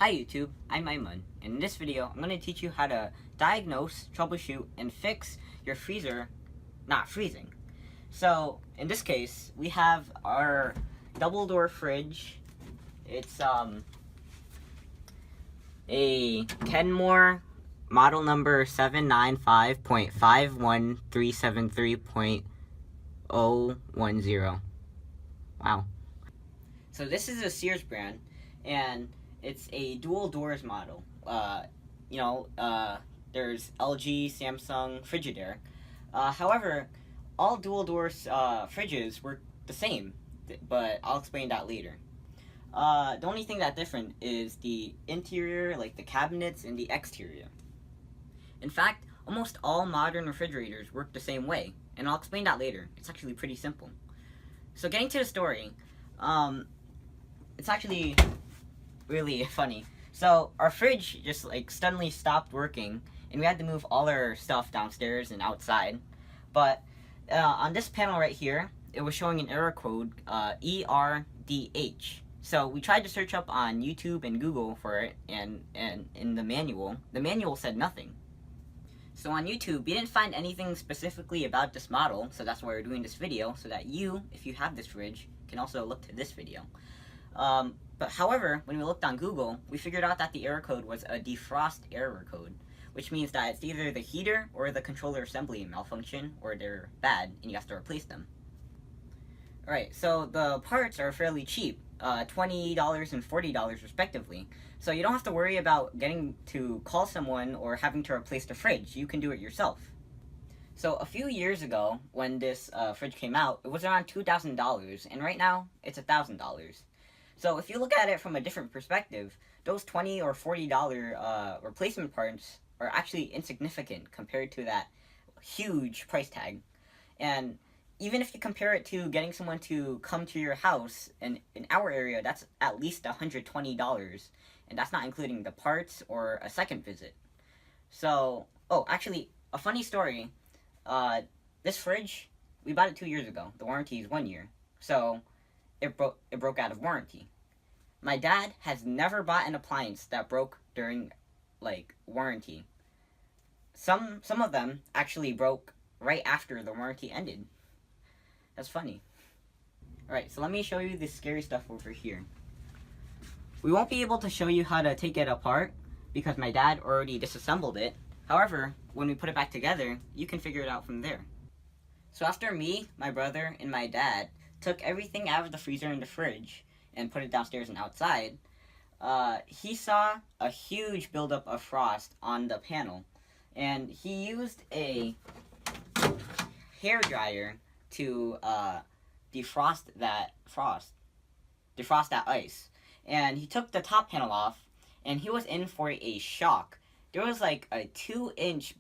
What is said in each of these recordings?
Hi YouTube, I'm Aiman, and in this video I'm going to teach you how to diagnose, troubleshoot, and fix your freezer not freezing. So in this case, we have our double door fridge. It's a Kenmore model number 795.51373.010. Wow. So this is a Sears brand, and it's a dual doors model. There's LG, Samsung, Frigidaire. However, all dual doors fridges work the same, but I'll explain that later. The only thing that's different is the interior, like the cabinets, and the exterior. In fact, almost all modern refrigerators work the same way, and I'll explain that later. It's actually pretty simple. So getting to the story, it's actually really funny. So our fridge just suddenly stopped working, and we had to move all our stuff downstairs and outside. But on this panel right here, it was showing an error code, ERDH. So we tried to search up on YouTube and Google for it, and in the manual said nothing. So on YouTube, we didn't find anything specifically about this model, so that's why we're doing this video, so that you, if you have this fridge, can also look to this video. But however, when we looked on Google, we figured out that the error code was a defrost error code, which means that it's either the heater or the controller assembly malfunction, or they're bad, and you have to replace them. Alright, so the parts are fairly cheap, $20 and $40 respectively, so you don't have to worry about getting to call someone or having to replace the fridge. You can do it yourself. So a few years ago, when this fridge came out, it was around $2,000, and right now, it's $1,000. So if you look at it from a different perspective, those $20 or $40 replacement parts are actually insignificant compared to that huge price tag. And even if you compare it to getting someone to come to your house, in our area, that's at least $120, and that's not including the parts or a second visit. So, oh, actually, a funny story, this fridge, we bought it 2 years ago. The warranty is 1 year. So it broke out of warranty. My dad has never bought an appliance that broke during warranty. Some of them actually broke right after the warranty ended. That's funny. Alright, so let me show you the scary stuff over here. We won't be able to show you how to take it apart because my dad already disassembled it. However, when we put it back together, you can figure it out from there. So after me, my brother, and my dad took everything out of the freezer and the fridge and put it downstairs and outside, he saw a huge buildup of frost on the panel, and he used a hair dryer to defrost that ice. And he took the top panel off, and he was in for a shock. There was like a 2-inch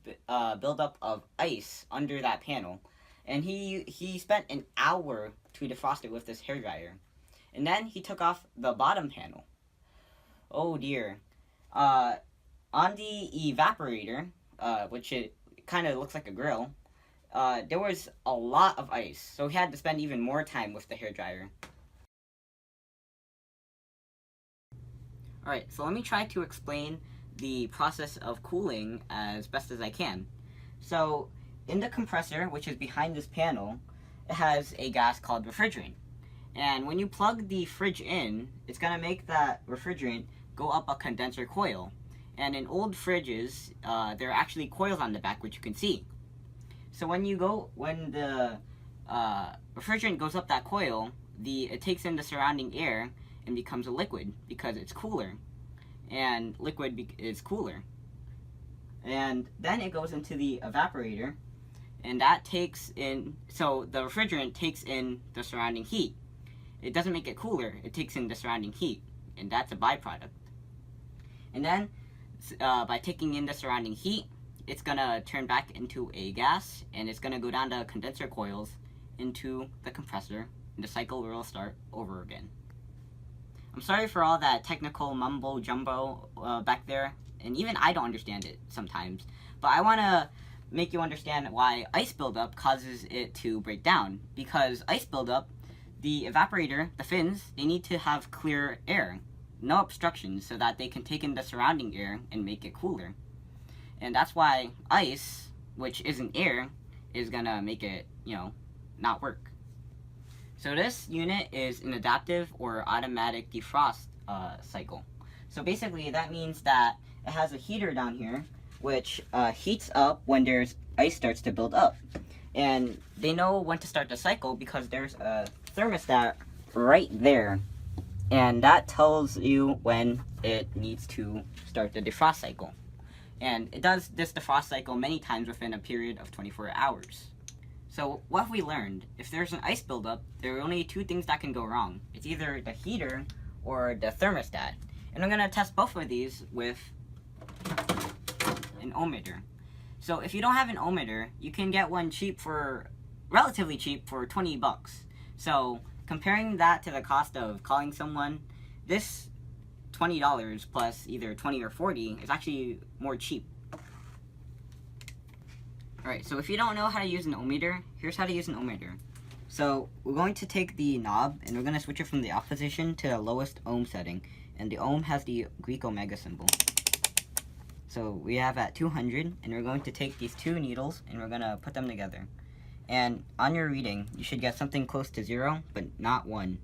buildup of ice under that panel, and he spent an hour to defrost it with this hair dryer. And then he took off the bottom panel. Oh dear. On the evaporator, which it kind of looks like a grill, there was a lot of ice, so he had to spend even more time with the hair dryer. Alright, so let me try to explain the process of cooling as best as I can. So, in the compressor, which is behind this panel, it has a gas called refrigerant. And when you plug the fridge in, it's going to make that refrigerant go up a condenser coil. And in old fridges, there are actually coils on the back, which you can see. So when the refrigerant goes up that coil, it takes in the surrounding air and becomes a liquid because it's cooler. And liquid is cooler. And then it goes into the evaporator, and that so the refrigerant takes in the surrounding heat. It doesn't make it cooler, it takes in the surrounding heat, and that's a byproduct. And then, by taking in the surrounding heat, it's gonna turn back into a gas, and it's gonna go down the condenser coils into the compressor, and the cycle will start over again. I'm sorry for all that technical mumbo jumbo back there, and even I don't understand it sometimes, but I wanna make you understand why ice buildup causes it to break down. Because ice buildup, the evaporator, the fins, they need to have clear air. no obstructions so that they can take in the surrounding air and make it cooler. And that's why ice, which isn't air, is gonna make it, not work. So this unit is an adaptive or automatic defrost cycle. So basically that means that it has a heater down here which heats up when there's ice starts to build up. And they know when to start the cycle because there's a thermostat right there. And that tells you when it needs to start the defrost cycle. And it does this defrost cycle many times within a period of 24 hours. So what have we learned? If there's an ice buildup, there are only two things that can go wrong. It's either the heater or the thermostat. And I'm gonna test both of these with an ohmmeter. So if you don't have an ohmmeter, you can get one relatively cheap for 20 bucks. So comparing that to the cost of calling someone, this $20 plus either 20 or 40 is actually more cheap. Alright, so if you don't know how to use an ohmmeter, here's how to use an ohmmeter. So we're going to take the knob and we're going to switch it from the off position to the lowest ohm setting. And the ohm has the Greek omega symbol. So we have at 200, and we're going to take these two needles and we're going to put them together. And on your reading, you should get something close to 0, but not 1.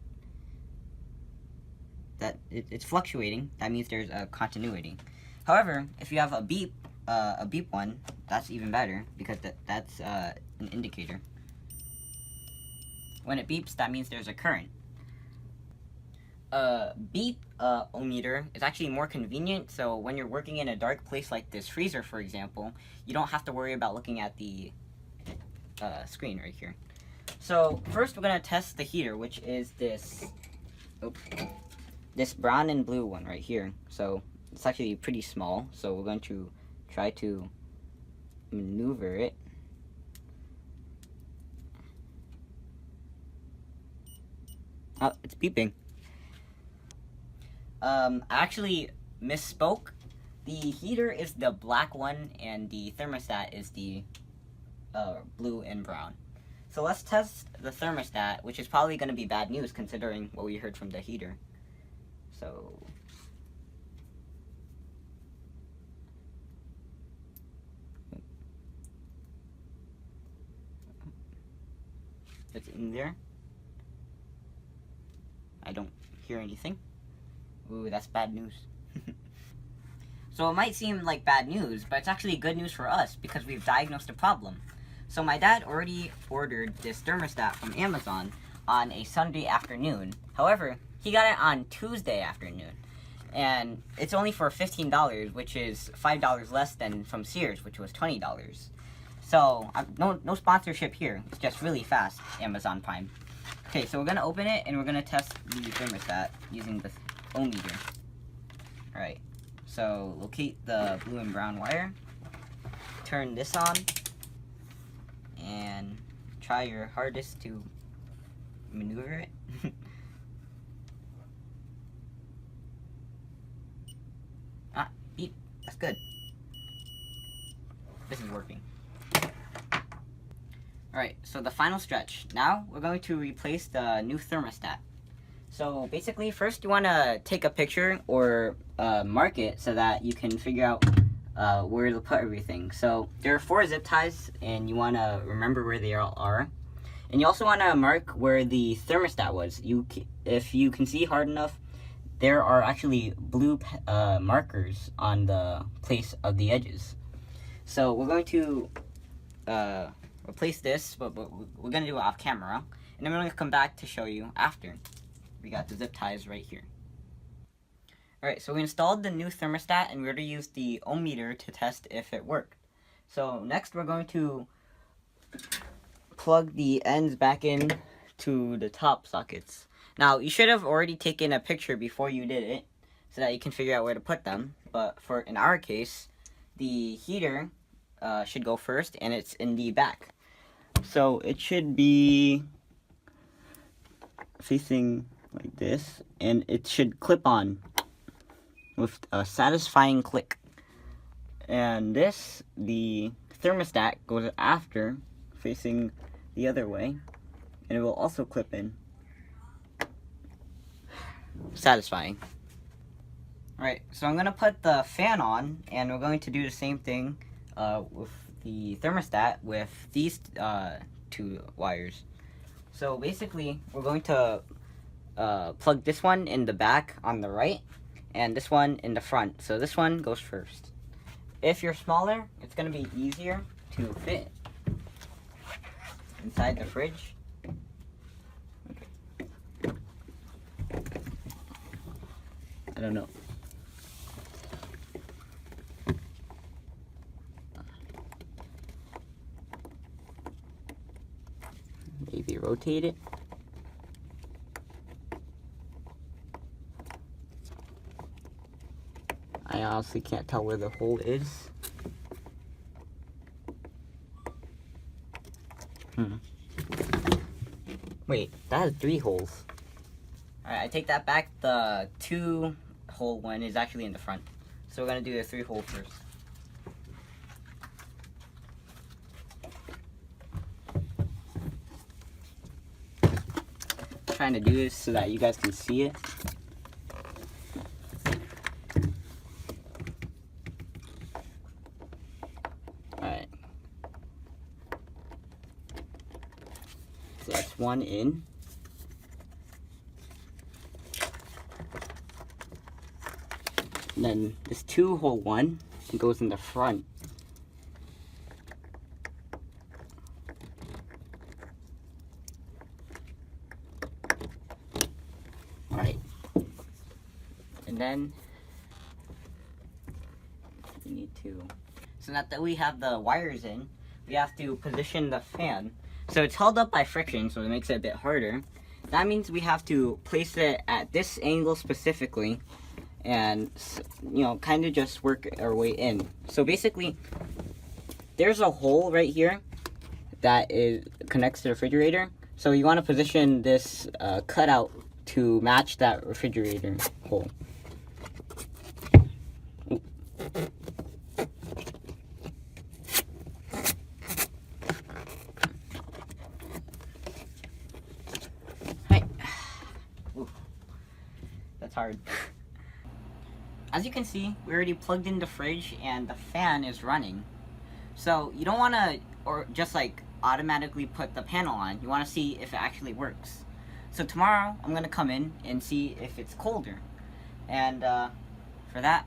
It's fluctuating. That means there's a continuity. However, if you have a beep one, that's even better because that's an indicator. When it beeps, that means there's a current. Beep ohmmeter is actually more convenient, so when you're working in a dark place like this freezer, for example, you don't have to worry about looking at the screen right here. So first we're going to test the heater, which is this brown and blue one right here. So it's actually pretty small, so we're going to try to maneuver it. Oh, it's beeping. I actually misspoke. The heater is the black one and the thermostat is the blue and brown. So let's test the thermostat, which is probably going to be bad news considering what we heard from the heater. So it's in there. I don't hear anything. Ooh, that's bad news. So it might seem like bad news, but it's actually good news for us because we've diagnosed the problem. So my dad already ordered this thermostat from Amazon on a Sunday afternoon. However, he got it on Tuesday afternoon. And it's only for $15, which is $5 less than from Sears, which was $20. So, no sponsorship here. It's just really fast, Amazon Prime. Okay, so we're going to open it and we're going to test the thermostat using the ohmmeter. Alright, so locate the blue and brown wire. Turn this on. And try your hardest to maneuver it. Beep. That's good. This is working. Alright, so the final stretch. Now, we're going to replace the new thermostat. So, basically, first you want to take a picture or mark it so that you can figure out where to put everything. So, there are 4 zip ties, and you want to remember where they all are. And you also want to mark where the thermostat was. If you can see hard enough, there are actually blue markers on the place of the edges. So we're going to replace this, but we're going to do it off camera. And then we're going to come back to show you after. We got the zip ties right here. Alright, so we installed the new thermostat and we're going to use the ohmmeter to test if it worked. So next we're going to plug the ends back in to the top sockets. Now, you should have already taken a picture before you did it, so that you can figure out where to put them. But in our case, the heater should go first, and it's in the back. So it should be facing like this, and it should clip on with a satisfying click. And the thermostat goes after, facing the other way, and it will also clip in. Satisfying. Alright, so I'm going to put the fan on, and we're going to do the same thing with the thermostat with these two wires. So basically, we're going to plug this one in the back on the right, and this one in the front. So this one goes first. If you're smaller, it's going to be easier to fit inside the fridge. Okay. I don't know. Maybe rotate it. I honestly can't tell where the hole is. Wait, that has 3 holes. Alright, I take that back. The 2-hole one is actually in the front. So we're gonna do the 3-hole first. Trying to do this so that you guys can see it. Alright. So that's one in. And then this 2-hole one goes in the front. And then we need to, so now that we have the wires in, we have to position the fan. So it's held up by friction, so it makes it a bit harder. That means we have to place it at this angle specifically, and you know, kind of just work our way in. So basically, there's a hole right here that connects to the refrigerator. So you want to position this cutout to match that refrigerator hole. That's hard. As you can see, we already plugged in the fridge and the fan is running. So you don't want to just like automatically put the panel on. You want to see if it actually works. So tomorrow I'm going to come in and see if it's colder. And for that,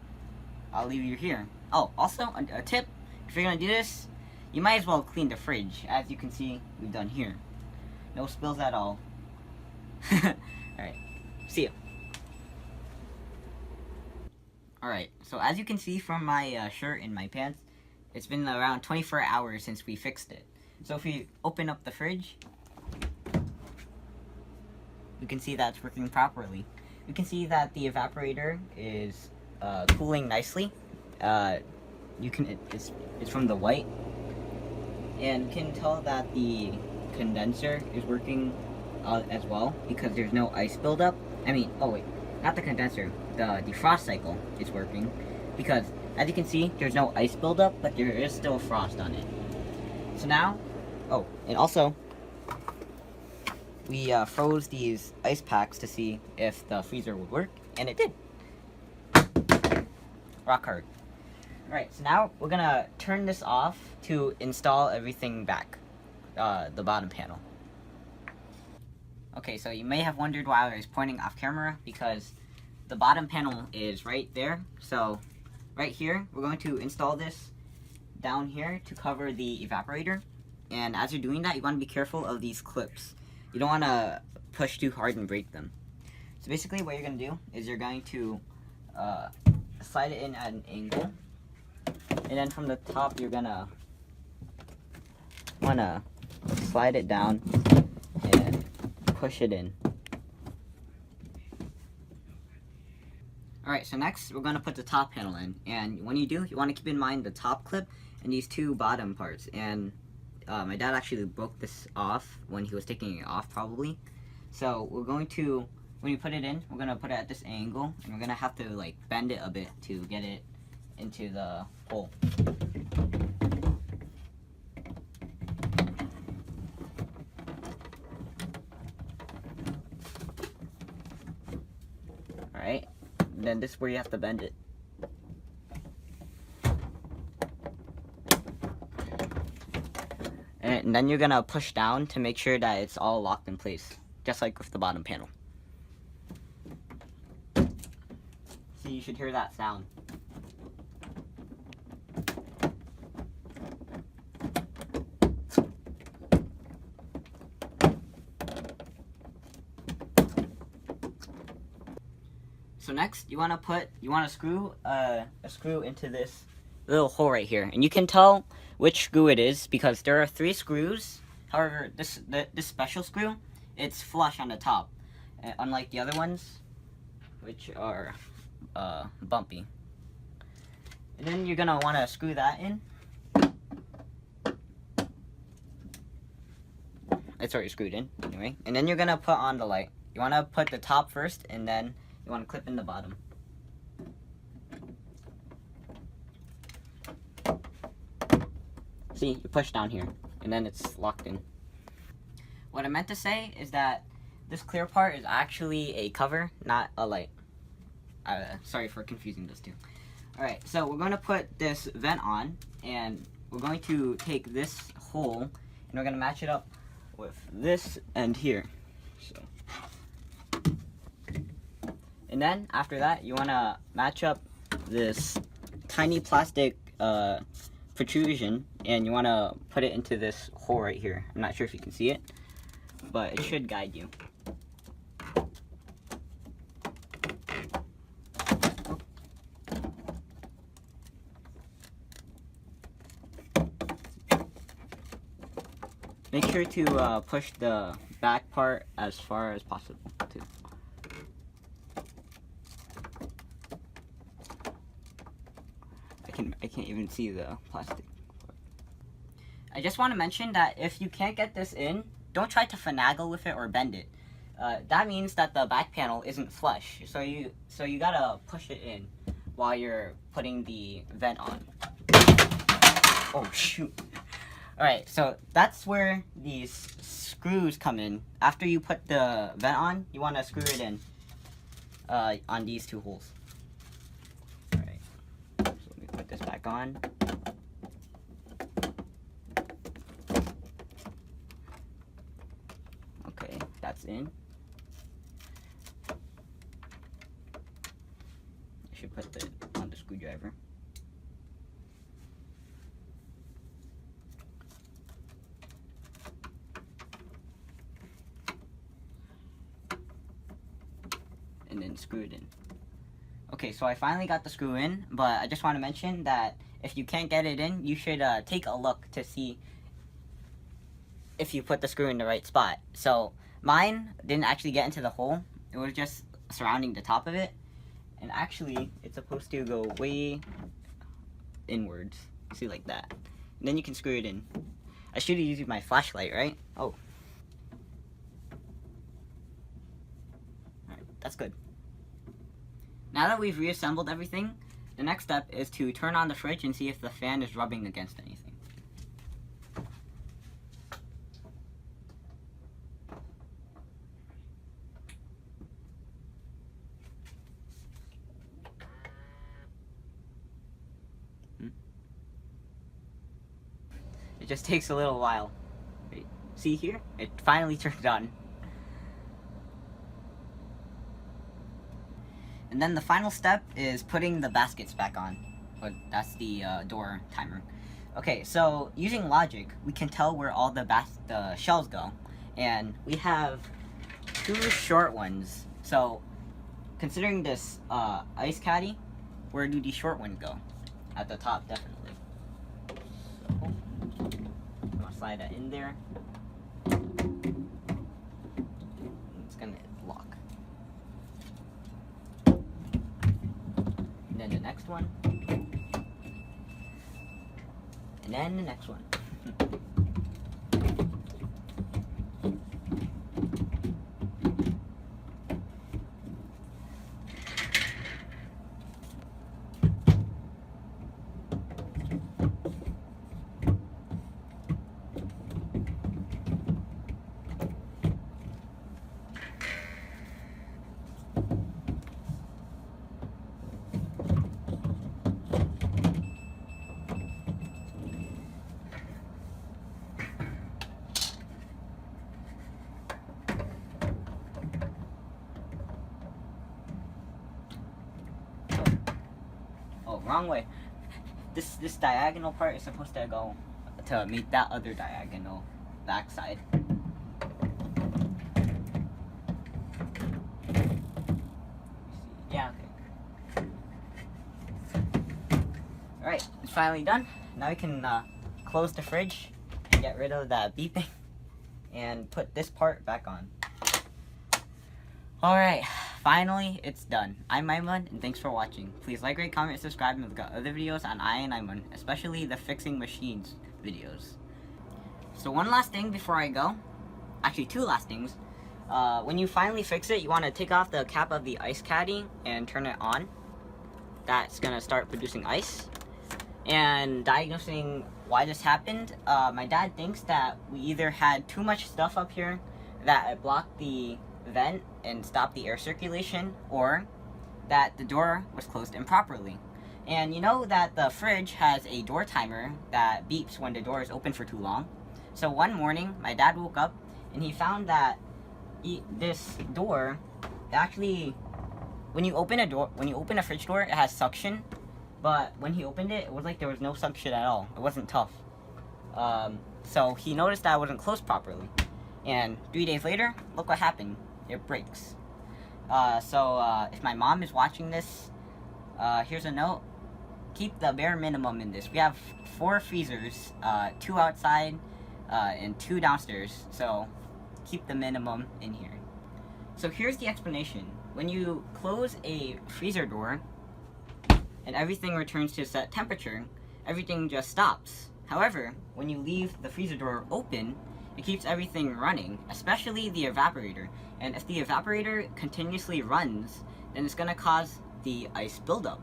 I'll leave you here. Oh, also a tip, if you're going to do this, you might as well clean the fridge. As you can see, we've done here. No spills at all. Alright, see ya. Alright, so as you can see from my shirt and my pants, it's been around 24 hours since we fixed it. So if we open up the fridge, you can see that it's working properly. You can see that the evaporator is cooling nicely. It's from the white, and you can tell that the condenser is working as well because there's no ice buildup. I mean, oh wait, not the condenser. The defrost cycle is working because, as you can see, there's no ice buildup, but there is still frost on it. So now, oh, and also, we froze these ice packs to see if the freezer would work, and it did. Rock hard. Alright, so now we're gonna turn this off to install everything back, the bottom panel. Okay, so you may have wondered why I was pointing off camera, because the bottom panel is right there. So right here, we're going to install this down here to cover the evaporator. And as you're doing that, you want to be careful of these clips. You don't want to push too hard and break them. So basically what you're going to do is you're going to slide it in at an angle. And then from the top, you're going to want to slide it down and push it in. Alright, so next we're going to put the top panel in. And when you do, you want to keep in mind the top clip and these two bottom parts. And my dad actually broke this off when he was taking it off, probably. So we're going to, when you put it in, we're going to put it at this angle. And we're going to have to like bend it a bit to get it into the hole. Alright, then then this is where you have to bend it. And then you're gonna push down to make sure that it's all locked in place, just like with the bottom panel. See, you should hear that sound. So next, you want to screw a screw into this little hole right here, and you can tell which screw it is because there are 3 screws. However, this special screw, it's flush on the top, unlike the other ones, which are bumpy. And then you're gonna want to screw that in. It's already screwed in anyway. And then you're gonna put on the light. You want to put the top first, and then you want to clip in the bottom. See, you push down here, and then it's locked in. What I meant to say is that this clear part is actually a cover, not a light. Sorry for confusing those two. Alright, so we're going to put this vent on, and we're going to take this hole, and we're going to match it up with this end here. So. And then, after that, you want to match up this tiny plastic protrusion, and you want to put it into this hole right here. I'm not sure if you can see it, but it should guide you. Make sure to push the back part as far as possible, too. I can't even see the plastic part. I just want to mention that if you can't get this in, don't try to finagle with it or bend it. That means that the back panel isn't flush, so you gotta push it in while you're putting the vent on. Oh shoot. Alright, so that's where these screws come in. After you put the vent on, you want to screw it in on these 2 holes. Alright, so let me put this back on. Okay, that's in. I should put it on the screwdriver. And then screw it in. Okay, so I finally got the screw in, but I just want to mention that if you can't get it in, you should take a look to see if you put the screw in the right spot. So mine didn't actually get into the hole. It was just surrounding the top of it. And actually, it's supposed to go way inwards. See, like that. And then you can screw it in. I should have used my flashlight, right? Oh. Alright, that's good. Now that we've reassembled everything, the next step is to turn on the fridge and see if the fan is rubbing against anything. It just takes a little while. Wait, see here? It finally turned on. And then the final step is putting the baskets back on. But that's the door timer. Okay, so using logic, we can tell where all the shelves go. And we have 2 short ones. So, considering this ice caddy, where do these short ones go? At the top, definitely. So, I'm gonna slide that in there. It's gonna lock. And then the next one. And then the next one. wrong way. This diagonal part is supposed to go to meet that other diagonal backside. Yeah, okay. Alright, it's finally done. Now we can close the fridge and get rid of that beeping and put this part back on. Alright, finally it's done. I'm Aiman, and thanks for watching. Please like, rate, comment, subscribe, and we've got other videos on EYeOnAiman, especially the fixing machines videos. So one last thing before I go, actually two last things. When you finally fix it, you want to take off the cap of the ice caddy and turn it on. That's gonna start producing ice. And diagnosing why this happened, my dad thinks that we either had too much stuff up here that it blocked the vent and stopped the air circulation, or that the door was closed improperly. And you know that the fridge has a door timer that beeps when the door is open for too long. So one morning, my dad woke up and he found that this door, actually, when you open a fridge door, it has suction, but when he opened it, it was like there was no suction at all. It wasn't tough. So he noticed that it wasn't closed properly. And 3 days later, look what happened. It breaks. If my mom is watching this, here's a note. Keep the bare minimum in this. We have 4 freezers, 2 outside, and 2 downstairs. So keep the minimum in here. So here's the explanation. When you close a freezer door and everything returns to a set temperature, everything just stops. However, when you leave the freezer door open, it keeps everything running, especially the evaporator. And if the evaporator continuously runs, then it's gonna cause the ice buildup.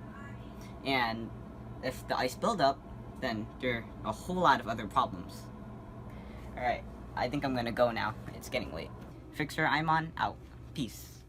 And if the ice buildup, then there are a whole lot of other problems. Alright, I think I'm gonna go now. It's getting late. Fixer Aiman out. Peace.